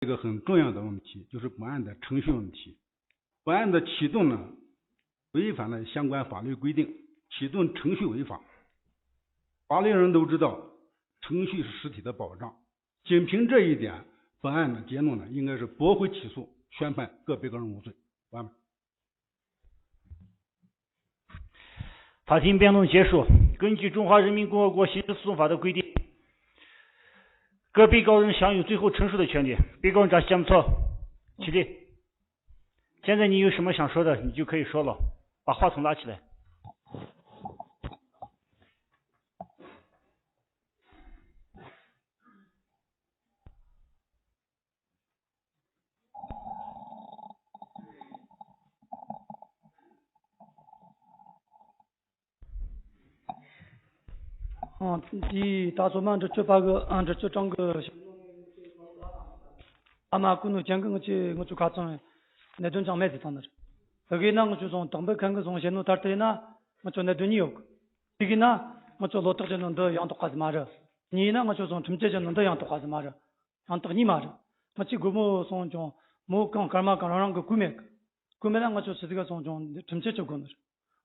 一个很重要的问题，就是本案的程序问题。本案的启动呢，违反了相关法律规定，启动程序违法。法律人都知道，程序是实体的保障。仅凭这一点，本案的结论呢，应该是驳回起诉，宣判各被告人无罪。完了。法庭辩论结束。根据《中华人民共和国刑事诉讼法》的规定，各被告人享有最后陈述的权利。被告人张先错，起立。现在你有什么想说的，你就可以说了，把话筒拿起来。第大作嘛，这8个，这整个，阿妈可能讲个我就看中，那顿讲没得当的。这个呢，我就从东北看个从线路打的呢，我就那顿有。这个呢，我就老多就能得养多花子嘛着。你呢，我就从春节就能得养多花子嘛着，养多你嘛着。我这个么从种，我刚干嘛刚让个购买呢，我就是这个从春节就过的。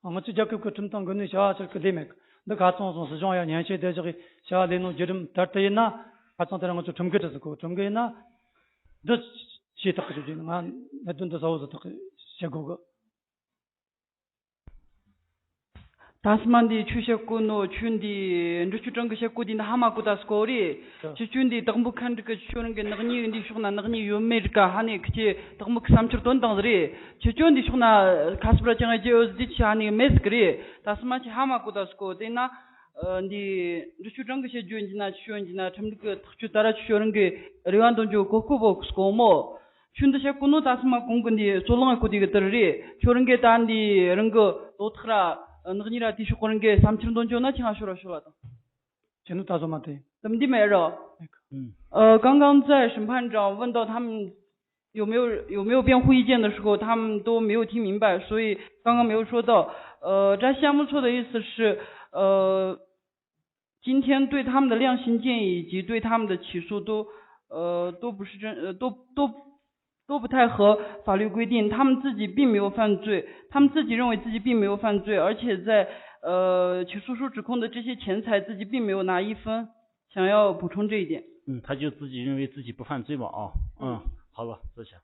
我这家个正当个那小这个里面。那看从市场呀，年轻的这个小的弄这种打的呢，看从这我就中国这是个中国呢，这些这个就是那顿的时候是这个小哥哥。다스만디 추셨고노 춘디 누추정그 셰고디 하마고다스코리 추춘디 덕묵한 그 추는 게 너니 인디 슈나 너니 요메리카 하니 그치 덕묵 삼처 돈당들이 추춘디 슈나 가스브라 정에 제오스디 하니 메스그리 다스만치 하마고다스코 데나 니 누추정그 셰주인지나 추인지나 참그 추 따라 추는 게 리완돈조 고코복스코모 춘디 셰고노 다스마 공근디 솔롱아 고디가 들으리 추는 게 단디 이런 거 노트라 너희라 뒤죽고는 게 3천 돈 줘나 칭하쇼라쇼라다. 全都打说嘛对。怎么的没有？刚刚在审判长问到他们有没有辩护意见的时候，他们都没有听明白，所以刚刚没有说到。这项目错的意思是今天对他们的量刑建议以及对他们的起诉都不是都不太合法律规定，他们自己并没有犯罪，他们自己认为自己并没有犯罪，而且在起诉书指控的这些钱财自己并没有拿1分，想要补充这一点。他就自己认为自己不犯罪嘛啊。好了，坐下。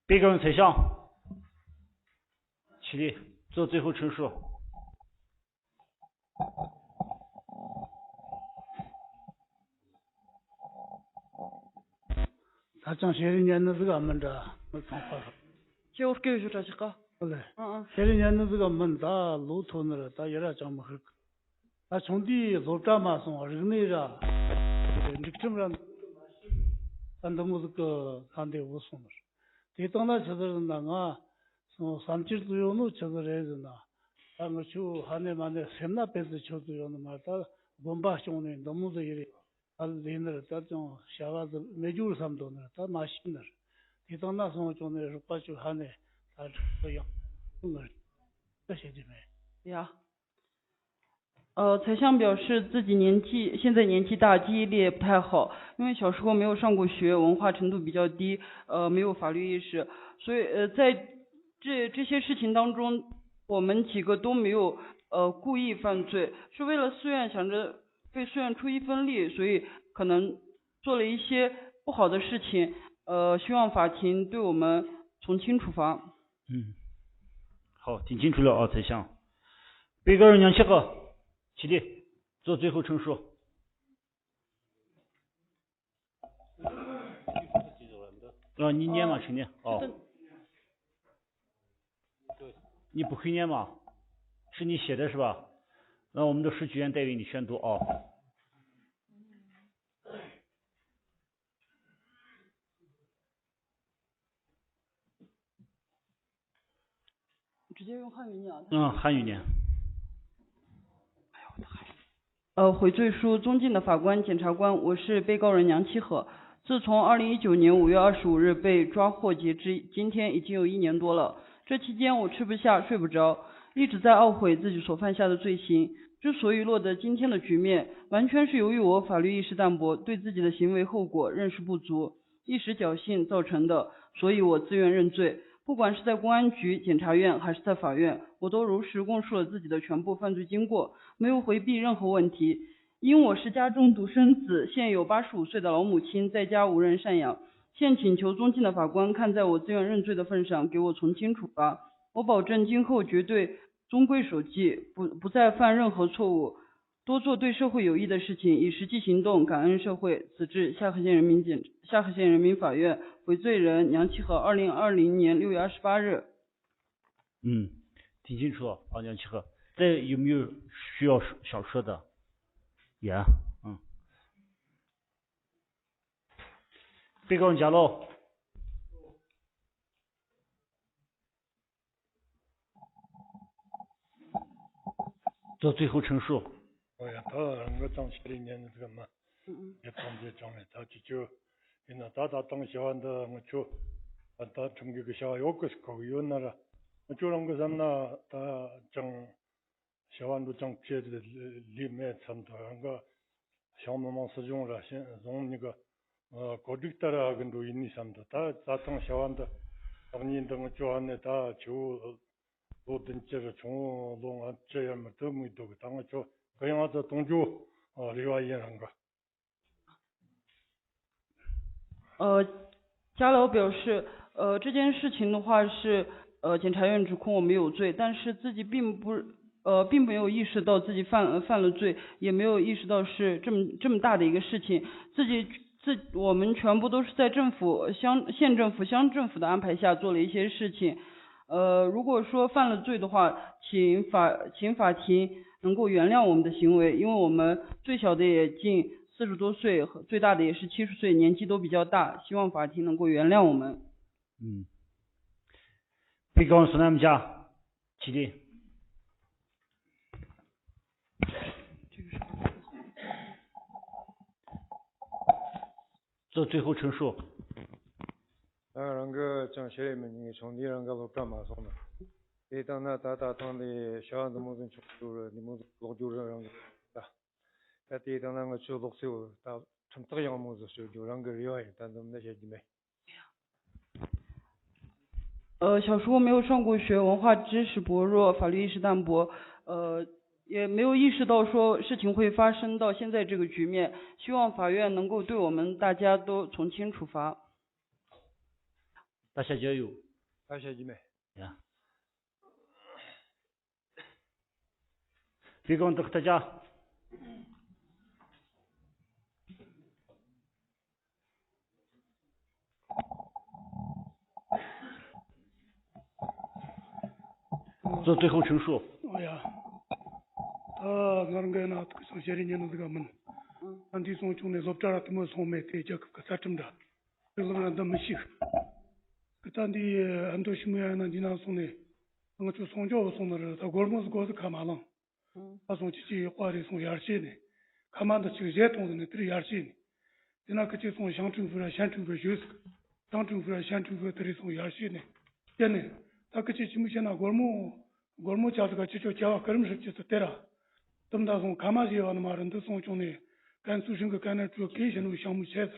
被告人崔相，起立，做最后陈述。他讲शेरी 년은 그거 먼저 뭐 상파서. 제어게 주자실까? 그래. शेरी 년은 그거 먼저 로톤으로 다 여러 장 할. 아 총디 로타마서 어르네라. 닉점란 안도무도 그 한데 우스는. 대통나 저들은 나가 삼칠도 요노 저들에서나. 당초 한해 만에 샘나 배서 저도 요노 말다 bomba시오네 너무도 이래. 알리는 따정 샤가도 메주르 삼도는 다 마시는 대단나 성존에 루파주 하네 다 저요 오늘这些姐妹呀财相表示自己现在年纪大，记忆力也不太好，因为小时候没有上过学，文化程度比较低，没有法律意识，所以在这些事情当中，我们几个都没有故意犯罪，是为了寺院想着为寺院出一份力，所以可能做了一些不好的事情，希望法庭对我们从轻处罚。好，听清楚了啊，财相。被告人杨七哥，起立，做最后陈述。你念吗？请念。你不会念吗？是你写的是吧？那我们的书记员代为你宣读啊。直接用汉语念。汉语念。悔罪书，尊敬的法官、检察官，我是被告人杨七和。自从2019年5月25日被抓获截至今天，已经有1年多了。这期间我吃不下、睡不着，一直在懊悔自己所犯下的罪行。之所以落得今天的局面，完全是由于我法律意识淡薄，对自己的行为后果认识不足，一时侥幸造成的，所以我自愿认罪。不管是在公安局、检察院还是在法院，我都如实供述了自己的全部犯罪经过，没有回避任何问题。因我是家中独生子，现有85岁的老母亲，在家无人赡养，现请求宗敬的法官看在我自愿认罪的份上，给我从轻处罚。我保证今后绝对遵规守纪，不再犯任何错误，多做对社会有益的事情，以实际行动感恩社会。此致下河县人民法院悔罪人梁启和，2020年6月28日。听清楚啊，梁启和，这有没有需要想说的？被告人贾璐。做最后陈述。我我当时里面这个嘛，也当这张的，他就那大当喜欢的我就，他从这个小有个是口有那了，我就让个什么他整喜欢都整这的里面参的那个小妈妈使用了，先从那个国际的那个都印尼参的，他当喜欢的，当年的我就按那他就。我等接着从龙安这样嘛都没多，当我就这样子动作另外一样个。贾老表示，这件事情的话是检察院指控我没有罪，但是自己并没有意识到自己犯了罪，也没有意识到是这么大的一个事情，我们全部都是在政府、县政府、乡政府的安排下做了一些事情。如果说犯了罪的话，请法庭能够原谅我们的行为，因为我们最小的也近40多岁，最大的也是70岁，年纪都比较大，希望法庭能够原谅我们。被告人孙南木家，起立。做最后陈述。那个张学们你从你那个路干嘛说呢？你当那打通的小孩子们就是你们老就是那个啊，第当那个就六岁到从这样么子就让个厉害，但是那些你没。小时候没有上过学，文化知识薄弱，法律意识淡薄，也没有意识到说事情会发生到现在这个局面，希望法院能够对我们大家都从轻处罚。大家加油！大家姐妹。被告人大家。做最后陈述。俺个那从学里年那个门，俺弟兄兄弟老家他们从没在家个啥这么着，这个人都没洗。但的很多什么样的地方送的，我就从家送的了，他过么是过是看马浪，他从去花的从亚些呢，看马的去热东的呢，对亚些呢，在那个就从乡政府县政府就是，乡政府县政府对从亚些呢，真的，他个去什么些那过么家这个就家个人是就是对了，他们那从看马些话那嘛人都从中呢，干出生个干那做给些那项目些子，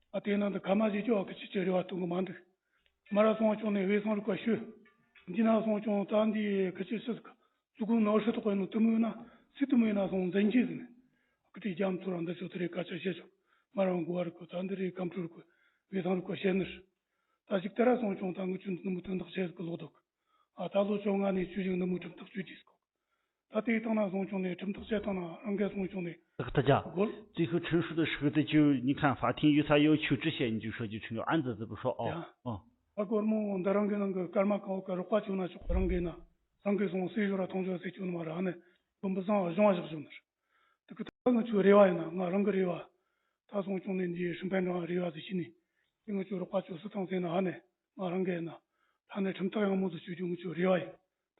啊，对那的看马些就个去这里话东个蛮的。马拉松中呢，为啥个学？你那松中当地可就是个，如果闹事的话，那怎么呢？谁都没那种人气的呢？可这讲突然的就这里搞这些种，马上过来个当地的干出个，为啥个现的是？但是这拉松中当个军那么多那些个路的，啊，大陆中啊，你最近那么这么多最近个，他对当那松中呢，这么多些当那，人家松中呢。大家，最后陈述的时候，这就你看法庭有啥要求，这些你就说就成了案子，这不说哦。아까 뭐 다른 게는 그 깔막하고 그 화주나 그런 게나 상계송 세조라 통조 세조는 말 안에 좀부상 정화적 좀 그 다른 거 리와이나 나런 거 리와 다송 중에 이제 심판장 리와도 시니 이거 저 화주 수통세나 안에 나런 게나 안에 점토양 모두 주중 저 리와이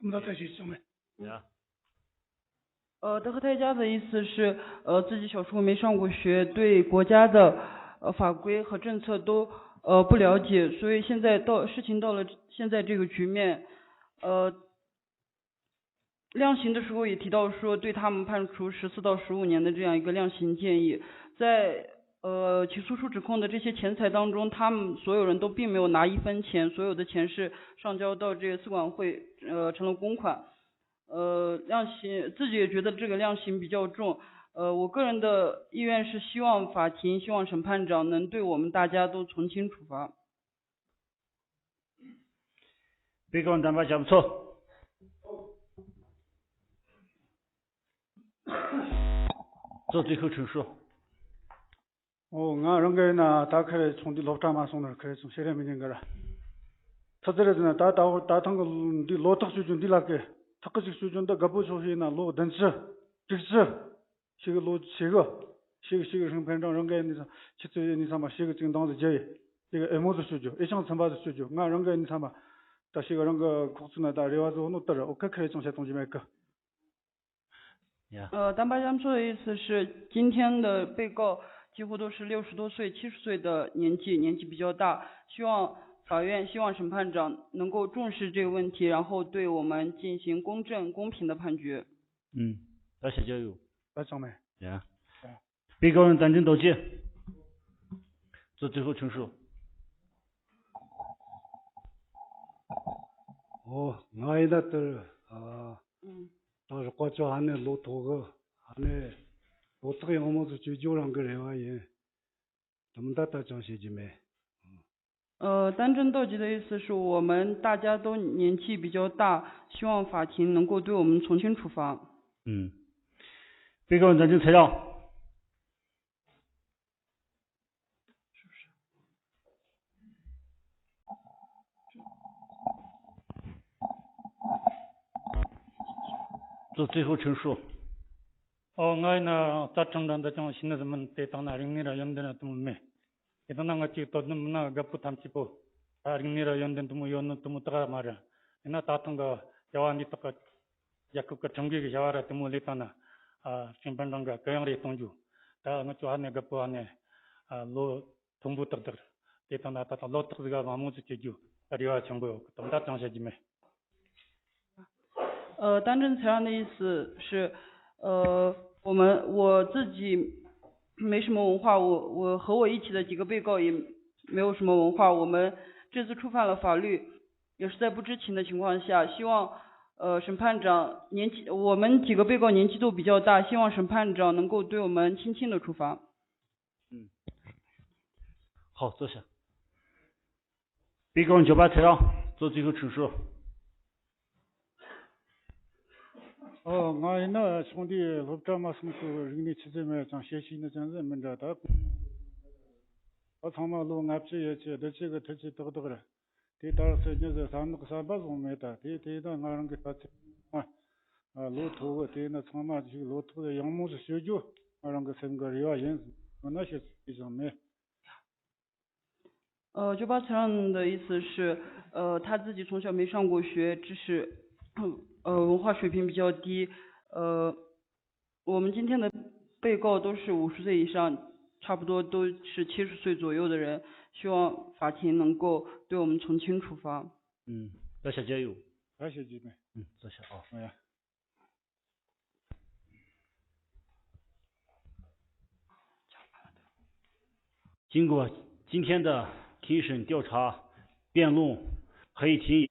좀다 다시 좀德和泰家的意思是，自己小时候没上过学，对国家的法规和政策都不了解，所以现在事情到了现在这个局面，量刑的时候也提到说，对他们判处14到15年的这样一个量刑建议。在起诉书指控的这些钱财当中，他们所有人都并没有拿1分钱，所有的钱是上交到这个司管会，成了公款。量刑自己也觉得这个量刑比较重。我个人的意愿是希望法庭、希望审判长能对我们大家都从轻处罚。被告人担保讲不错。做最后陈述。nga ranga na ta khare chong di lokta ma song na khare chong shere min ngara thadre na ta thang di lo tak chu jun di la ke thak chi chu jun da gabu so hi na lo dan chi chi lo chi sing pen dang ranga ni sa chi chu ni sa ma shi ge jing dang de je这个 emo 的需求一项承包的需求nga ranga ni sa ma ta shi ge ranga ku chu na da rewa zo no da o ka khare chong se tong ji me ka担保讲说的意思是，今天的被告几乎都是60多岁、70岁的年纪比较大，希望法院、希望审判长能够重视这个问题，然后对我们进行公正、公平的判决。多谢教育。张梅。被告人单证道歉，做最后陈述。我也得当时过去还那路途个，还那路途个我们是就让个人而言，咱们大讲些姐妹。单证道歉的意思是我们大家都年纪比较大，希望法庭能够对我们从轻处罚。被告人单证材料。做最后陈述。我呢，在正常的这种新的人们对当那人的人的都没，一旦那个去到那个不谈起不，人的人的都没有那都没得个嘛的，那打通个要按你这个个正规的小孩都没来当那审判长个各样的东西，但我就按那个不按呢路同步得的，对当那他路这个马木子解决，这个全部都打讲些几没。单证材料的意思是，我自己没什么文化，我和我一起的几个被告也没有什么文化，我们这次触犯了法律，也是在不知情的情况下，希望审判长我们几个被告年纪都比较大，希望审判长能够对我们轻轻的处罚。好，坐下。被告人9把材料做最后陈述。我那兄弟老张嘛，什么时候人家去这边讲学习的讲人们的，我他妈路俺这也去，这个他去多了，这当时就是300种没的，这那俺人给他去路途这那他妈就路途的杨木是修旧，俺人给3个人人，那些一种没。9把材料的意思是，他自己从小没上过学，知识。文化水平比较低，我们今天的被告都是50岁以上，差不多都是70岁左右的人，希望法庭能够对我们从轻处罚。多谢加油。多谢姐妹。坐下啊。经过今天的庭审调查、辩论，合议庭。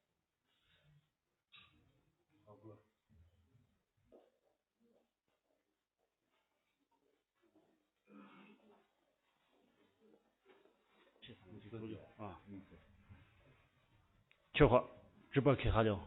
确实，直播开下了。